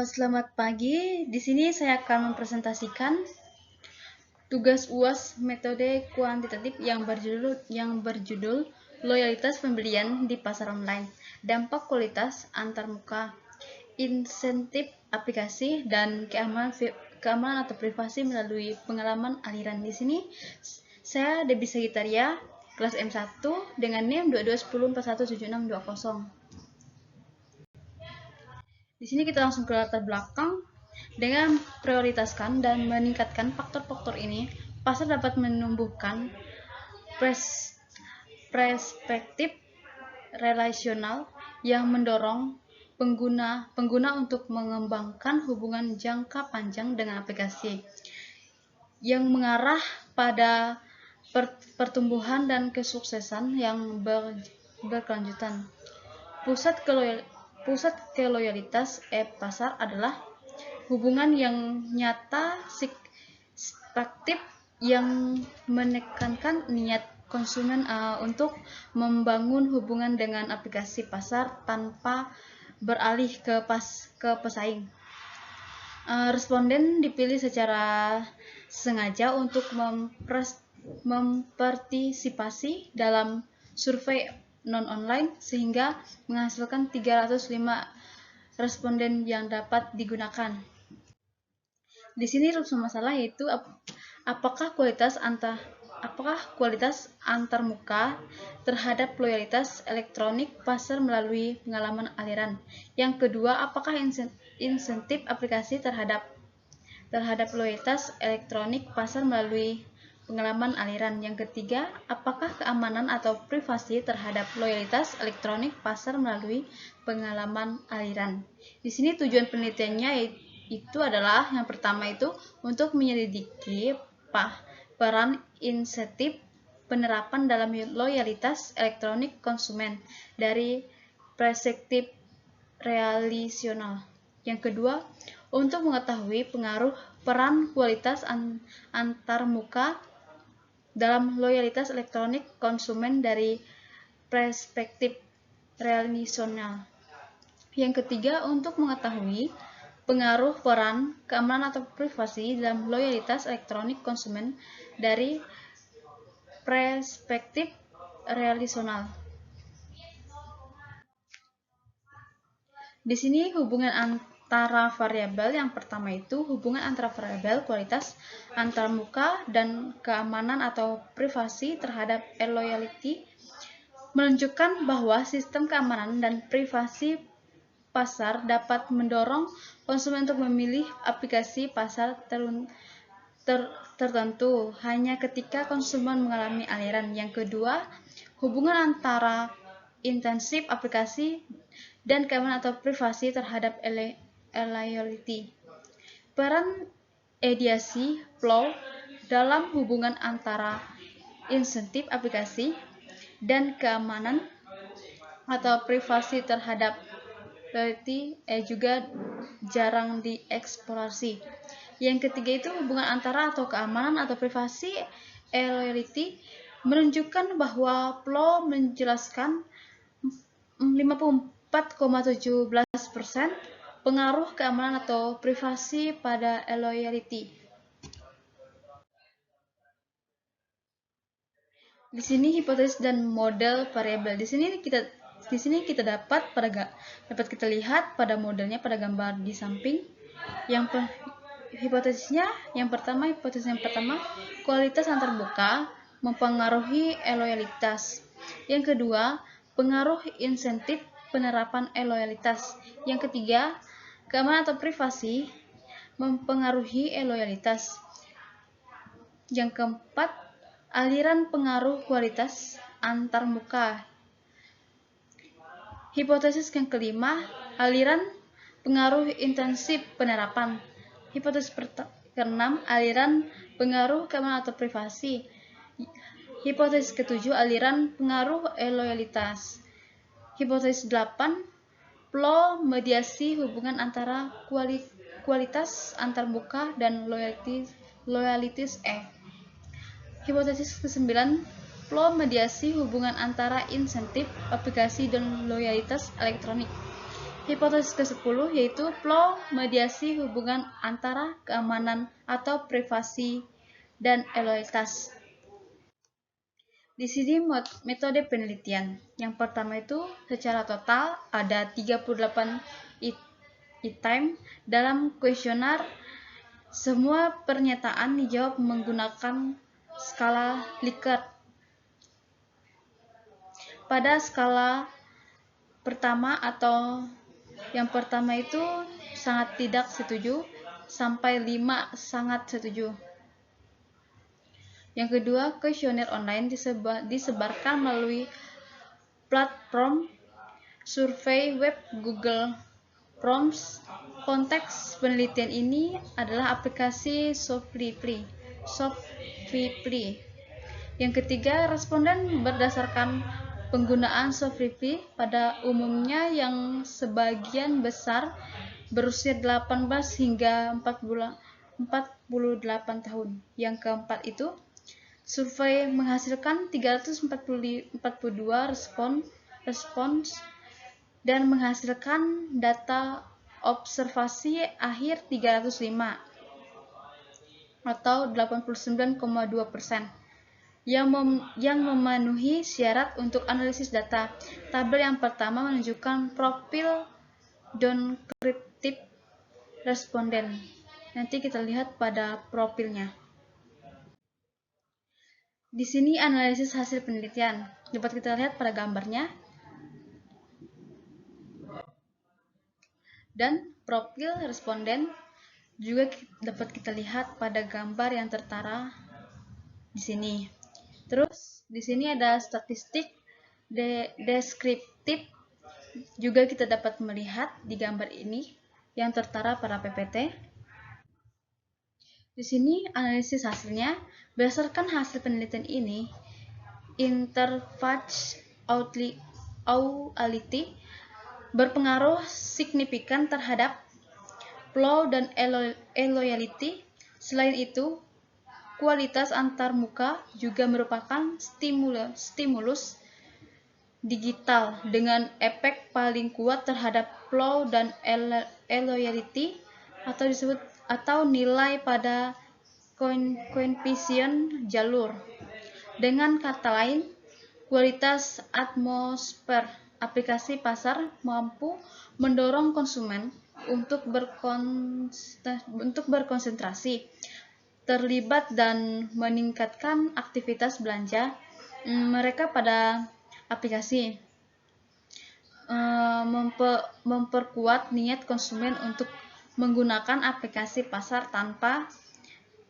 Selamat pagi. Di sini saya akan mempresentasikan tugas UAS metode kuantitatif yang berjudul loyalitas pembelian di pasar online, dampak kualitas antarmuka, insentif aplikasi, dan keamanan atau privasi melalui pengalaman aliran. Di sini saya Debbie Sagitaria, kelas M1 dengan NIM 2210417620. Di sini kita langsung ke latar belakang. Dengan prioritaskan dan meningkatkan faktor-faktor ini, pasar dapat menumbuhkan perspektif relasional yang mendorong pengguna untuk mengembangkan hubungan jangka panjang dengan aplikasi, yang mengarah pada pertumbuhan dan kesuksesan yang berkelanjutan. Pusat keloyalitas pasar adalah hubungan yang nyata, aktif, yang menekankan niat konsumen untuk membangun hubungan dengan aplikasi pasar tanpa beralih ke pesaing. Responden dipilih secara sengaja untuk mempartisipasi dalam survei non-online sehingga menghasilkan 305 responden yang dapat digunakan. Di sini rumus masalah yaitu apakah kualitas antarmuka terhadap loyalitas elektronik pasar melalui pengalaman aliran. Yang kedua, apakah insentif aplikasi terhadap loyalitas elektronik pasar melalui pengalaman aliran. Yang ketiga, apakah keamanan atau privasi terhadap loyalitas elektronik pasar melalui pengalaman aliran. Di sini tujuan penelitiannya itu adalah yang pertama itu untuk menyelidiki peran insentif penerapan dalam loyalitas elektronik konsumen dari perspektif relasional. Yang kedua, untuk mengetahui pengaruh peran kualitas antarmuka dalam loyalitas elektronik konsumen dari perspektif relasional. Yang ketiga, untuk mengetahui pengaruh peran keamanan atau privasi dalam loyalitas elektronik konsumen dari perspektif relasional. Di sini hubungan antara variabel yang pertama itu hubungan antara variabel kualitas antarmuka dan keamanan atau privasi terhadap loyalty menunjukkan bahwa sistem keamanan dan privasi pasar dapat mendorong konsumen untuk memilih aplikasi pasar tertentu hanya ketika konsumen mengalami aliran. Yang kedua, hubungan antara intensif aplikasi dan keamanan atau privasi terhadap loyalty. Peran mediasi flow dalam hubungan antara insentif aplikasi dan keamanan atau privasi terhadap loyalty juga jarang dieksplorasi. Yang ketiga itu hubungan antara atau keamanan atau privasi loyalty menunjukkan bahwa flow menjelaskan 54,17% pengaruh keamanan atau privasi pada loyalty. Di sini hipotesis dan model variabel. Di sini kita dapat kita lihat pada modelnya pada gambar di samping. Hipotesis yang pertama, kualitas antarmuka mempengaruhi loyalitas. Yang kedua, pengaruh insentif penerapan loyalitas. Yang ketiga, keamanan atau privasi mempengaruhi loyalitas. Yang keempat, aliran pengaruh kualitas antarmuka. Hipotesis yang kelima, aliran pengaruh intensif penerapan. Hipotesis keenam, aliran pengaruh keamanan atau privasi. Hipotesis ketujuh, aliran pengaruh loyalitas. Hipotesis 8, flow mediasi hubungan antara kualitas antarmuka dan loyalitas Hipotesis ke-9, flow mediasi hubungan antara insentif aplikasi dan loyalitas elektronik. Hipotesis ke-10 yaitu flow mediasi hubungan antara keamanan atau privasi dan loyalitas. Di sini metode penelitian. Yang pertama itu secara total ada 38 item dalam kuesioner. Semua pernyataan dijawab menggunakan skala Likert. Pada skala pertama atau yang pertama itu sangat tidak setuju sampai 5 sangat setuju. Yang kedua, kuesioner online disebarkan melalui platform survei web Google Forms. Konteks penelitian ini adalah aplikasi Softly. Yang ketiga, responden berdasarkan penggunaan Softly pada umumnya yang sebagian besar berusia 18 hingga 48 tahun. Yang keempat itu, survei menghasilkan 342 respons dan menghasilkan data observasi akhir 305 atau 89,2% yang memenuhi syarat untuk analisis data. Tabel yang pertama menunjukkan profil deskriptif responden. Nanti kita lihat pada profilnya. Di sini analisis hasil penelitian. Dapat kita lihat pada gambarnya. Dan profil responden juga dapat kita lihat pada gambar yang tertara di sini. Terus di sini ada statistik deskriptif juga kita dapat melihat di gambar ini yang tertara pada PPT. Di sini analisis hasilnya. Berdasarkan hasil penelitian ini, interface authority berpengaruh signifikan terhadap flow dan loyalty. Selain itu, kualitas antarmuka juga merupakan stimulus digital dengan efek paling kuat terhadap flow dan loyalty atau nilai pada koefisien jalur. Dengan kata lain, kualitas atmosfer aplikasi pasar mampu mendorong konsumen untuk berkonsentrasi, terlibat dan meningkatkan aktivitas belanja mereka pada aplikasi, memperkuat niat konsumen untuk menggunakan aplikasi pasar tanpa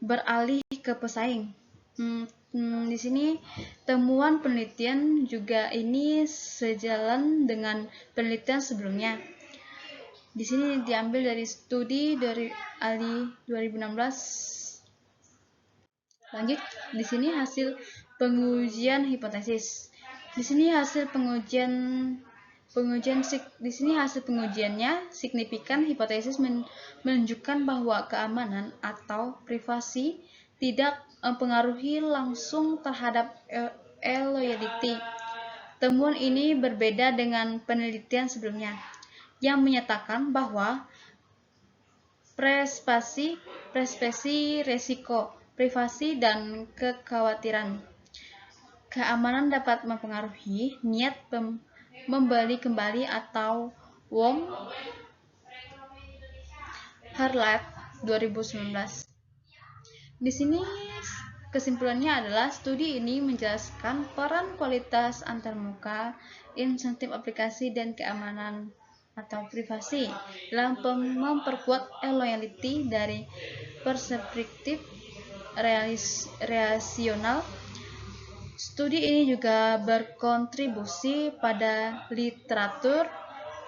beralih ke pesaing. Di sini temuan penelitian juga ini sejalan dengan penelitian sebelumnya. Di sini diambil dari studi dari Ali 2016. Lanjut, di sini hasil pengujian hipotesis. Di sini hasil pengujiannya signifikan hipotesis menunjukkan bahwa keamanan atau privasi tidak mempengaruhi langsung terhadap loyalty. Temuan ini berbeda dengan penelitian sebelumnya yang menyatakan bahwa privasi, resiko, privasi dan kekhawatiran keamanan dapat mempengaruhi niat membeli kembali atau Wong Hartlaub 2019. Di sini kesimpulannya adalah studi ini menjelaskan peran kualitas antarmuka, insentif aplikasi dan keamanan atau privasi dalam memperkuat loyalty dari perspektif relasional. Studi ini juga berkontribusi pada literatur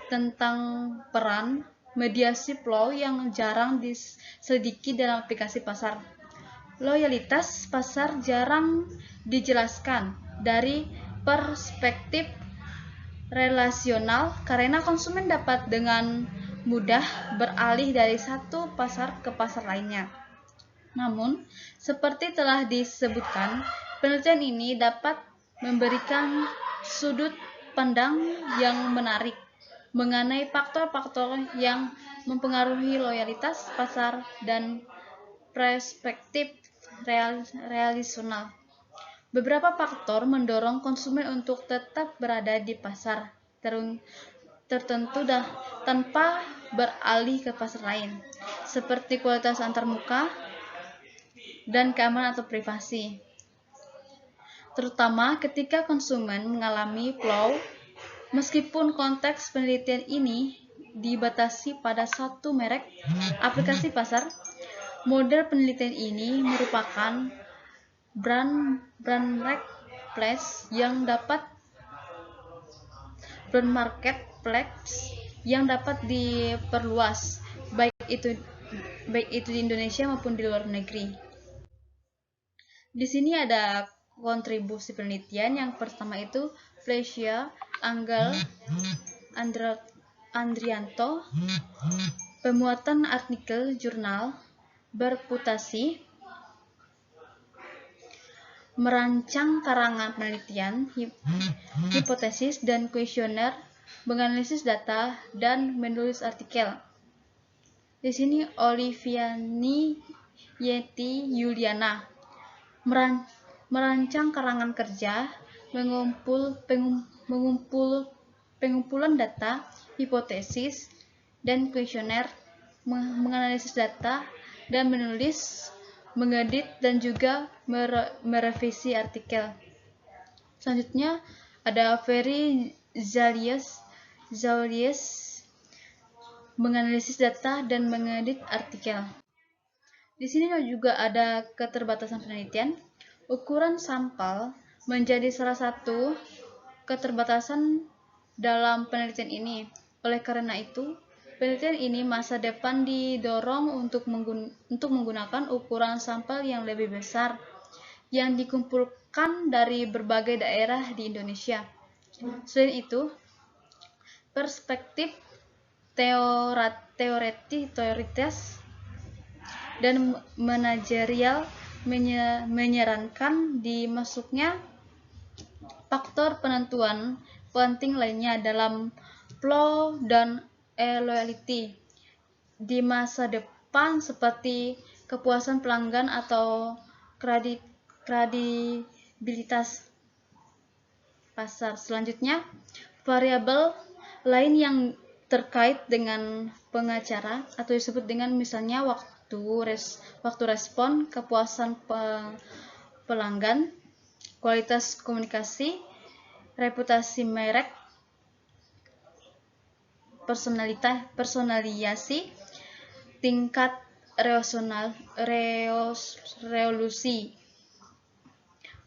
tentang peran mediasi flow yang jarang diselidiki dalam aplikasi pasar. Loyalitas pasar jarang dijelaskan dari perspektif relasional karena konsumen dapat dengan mudah beralih dari satu pasar ke pasar lainnya. Namun, seperti telah disebutkan, penelitian ini dapat memberikan sudut pandang yang menarik mengenai faktor-faktor yang mempengaruhi loyalitas pasar dan perspektif relasional. Beberapa faktor mendorong konsumen untuk tetap berada di pasar tertentu tanpa beralih ke pasar lain, seperti kualitas antarmuka dan keamanan atau privasi. Terutama ketika konsumen mengalami flow, meskipun konteks penelitian ini dibatasi pada satu merek aplikasi pasar, model penelitian ini merupakan brand marketplace yang dapat diperluas baik itu di Indonesia maupun di luar negeri. Di sini ada kontribusi penelitian. Yang pertama itu Flesia, Angel, Andrianto, pemuatan artikel jurnal berputasi, merancang karangan penelitian, hipotesis dan kuesioner, menganalisis data dan menulis artikel. Di sini Oliviani Yeti Yuliana merancang karangan kerja, pengumpulan data, hipotesis, dan kuesioner, menganalisis data, dan menulis, mengedit, dan juga merevisi artikel. Selanjutnya ada Ferry Zalius menganalisis data dan mengedit artikel. Di sini juga ada keterbatasan penelitian. Ukuran sampel menjadi salah satu keterbatasan dalam penelitian ini. Oleh karena itu, penelitian ini masa depan didorong untuk menggunakan ukuran sampel yang lebih besar yang dikumpulkan dari berbagai daerah di Indonesia. Selain itu, perspektif teoritis dan manajerial menyarankan dimasuknya faktor penentuan penting lainnya dalam flow dan loyalty di masa depan, seperti kepuasan pelanggan atau kredibilitas pasar. Selanjutnya, variabel lain yang terkait dengan pengacara atau disebut dengan misalnya waktu respon, kepuasan pelanggan, kualitas komunikasi, reputasi merek, personalisasi, tingkat resolusi.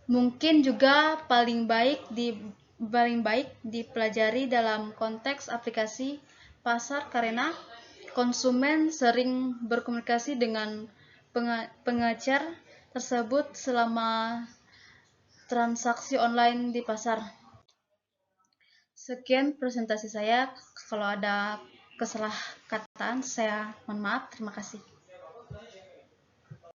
Mungkin juga paling baik dipelajari dalam konteks aplikasi pasar karena konsumen sering berkomunikasi dengan pengajar tersebut selama transaksi online di pasar. Sekian presentasi saya. Kalau ada kesalah kataan, saya mohon maaf. Terima kasih.